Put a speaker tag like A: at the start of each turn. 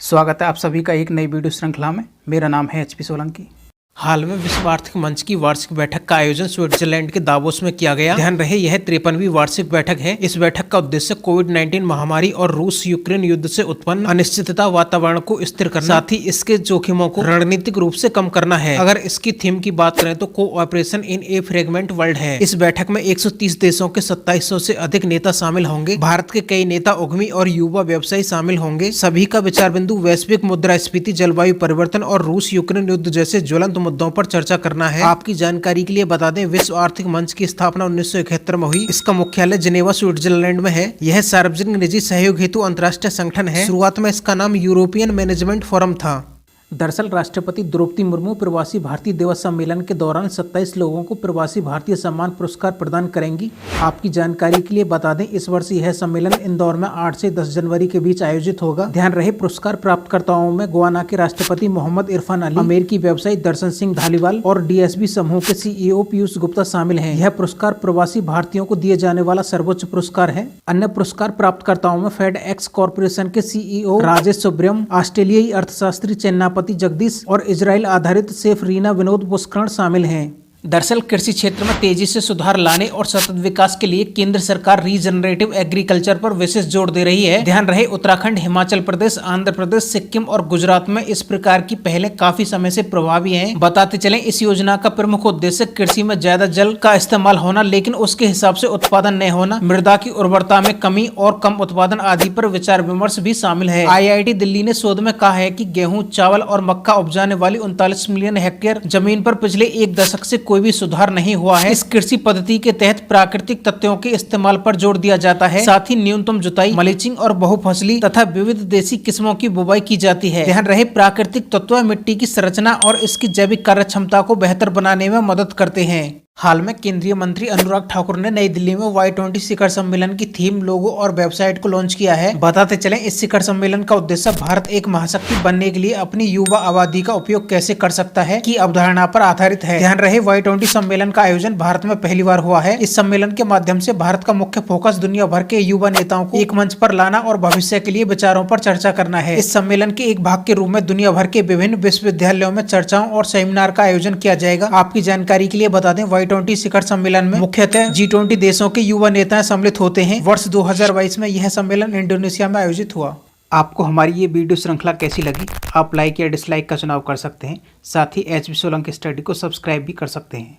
A: स्वागत है आप सभी का एक नई वीडियो श्रृंखला में। मेरा नाम है HP सोलंकी।
B: हाल में विश्व आर्थिक मंच की वार्षिक बैठक का आयोजन स्विट्जरलैंड के दावोस में किया गया। ध्यान रहे यह 53वीं वार्षिक बैठक है। इस बैठक का उद्देश्य कोविड-19 महामारी और रूस यूक्रेन युद्ध से उत्पन्न अनिश्चितता वातावरण को स्थिर करना, साथ ही इसके जोखिमों को रणनीतिक रूप से कम करना है। अगर इसकी थीम की बात करें तो कोऑपरेशन इन ए फ्रेगमेंट वर्ल्ड है। इस बैठक में 130 देशों के 2700 से अधिक नेता शामिल होंगे। भारत के कई नेता, उद्यमी और युवा व्यवसायी शामिल होंगे। सभी का विचार बिंदु वैश्विक मुद्रास्फीति, जलवायु परिवर्तन और रूस यूक्रेन युद्ध जैसे ज्वलंत मुद्दों पर चर्चा करना है। आपकी जानकारी के लिए बता दें, विश्व आर्थिक मंच की स्थापना 1971 में हुई। इसका मुख्यालय जिनेवा स्विट्जरलैंड में है। यह सार्वजनिक निजी सहयोग हेतु अंतर्राष्ट्रीय संगठन है। शुरुआत में इसका नाम यूरोपियन मैनेजमेंट फोरम था।
A: दरअसल राष्ट्रपति द्रौपदी मुर्मू प्रवासी भारतीय दिवस सम्मेलन के दौरान 27 लोगों को प्रवासी भारतीय सम्मान पुरस्कार प्रदान करेंगी। आपकी जानकारी के लिए बता दें, इस वर्ष यह सम्मेलन इंदौर में 8 से 10 जनवरी के बीच आयोजित होगा। ध्यान रहे, पुरस्कार प्राप्तकर्ताओं में गोवाना के राष्ट्रपति मोहम्मद इरफान अली, अमेरिकी व्यवसायी दर्शन सिंह धालीवाल और DSB समूह के CEO पीयूष गुप्ता शामिल है। यह पुरस्कार प्रवासी भारतीयों को दिए जाने वाला सर्वोच्च पुरस्कार है। अन्य पुरस्कार प्राप्तकर्ताओं में FedEx कॉर्पोरेशन के CEO राजेश सुब्रम, ऑस्ट्रेलियाई अर्थशास्त्री चेन्नापति जगदीश और इजराइल आधारित शेफ रीना विनोद पुष्करण शामिल हैं। दरअसल कृषि क्षेत्र में तेजी से सुधार लाने और सतत विकास के लिए केंद्र सरकार रीजनरेटिव एग्रीकल्चर पर विशेष जोर दे रही है। ध्यान रहे, उत्तराखंड, हिमाचल प्रदेश, आंध्र प्रदेश, सिक्किम और गुजरात में इस प्रकार की पहले काफी समय से प्रभावी हैं। बताते चलें, इस योजना का प्रमुख उद्देश्य कृषि में ज्यादा जल का इस्तेमाल होना, लेकिन उसके हिसाब से उत्पादन नहीं होना, मृदा की उर्वरता में कमी और कम उत्पादन आदि पर विचार विमर्श भी शामिल है। IIT दिल्ली ने शोध में कहा है कि गेहूं, चावल और मक्का उपजाने वाली 39 मिलियन हेक्टेयर जमीन पर पिछले एक दशक से कोई भी सुधार नहीं हुआ है। इस कृषि पद्धति के तहत प्राकृतिक तत्वों के इस्तेमाल पर जोर दिया जाता है। साथ ही न्यूनतम जुताई, मल्चिंग और बहुफसली तथा विविध देसी किस्मों की बुवाई की जाती है। ध्यान रहे, प्राकृतिक तत्व मिट्टी की संरचना और इसकी जैविक कार्य क्षमता को बेहतर बनाने में मदद करते हैं। हाल में केंद्रीय मंत्री अनुराग ठाकुर ने नई दिल्ली में Y20 शिखर सम्मेलन की थीम, लोगो और वेबसाइट को लॉन्च किया है। बताते चलें, इस शिखर सम्मेलन का उद्देश्य भारत एक महाशक्ति बनने के लिए अपनी युवा आबादी का उपयोग कैसे कर सकता है की अवधारणा पर आधारित है। ध्यान रहे, Y20 सम्मेलन का आयोजन भारत में पहली बार हुआ है। इस सम्मेलन के माध्यम से भारत का मुख्य फोकस दुनिया भर के युवा नेताओं को एक मंच पर लाना और भविष्य के लिए विचारों पर चर्चा करना है। इस सम्मेलन के एक भाग के रूप में दुनिया भर के विभिन्न विश्वविद्यालयों में चर्चाओं और सेमिनार का आयोजन किया जाएगा। आपकी जानकारी के लिए बता दें, Y20 शिखर सम्मेलन में मुख्यतः G20 देशों के युवा नेता सम्मिलित होते हैं। वर्ष 2022 में यह सम्मेलन इंडोनेशिया में आयोजित हुआ। आपको हमारी ये वीडियो श्रृंखला कैसी लगी? आप लाइक या डिसलाइक का चुनाव कर सकते हैं। साथ ही HP सोलंकी स्टडी को सब्सक्राइब भी कर सकते हैं।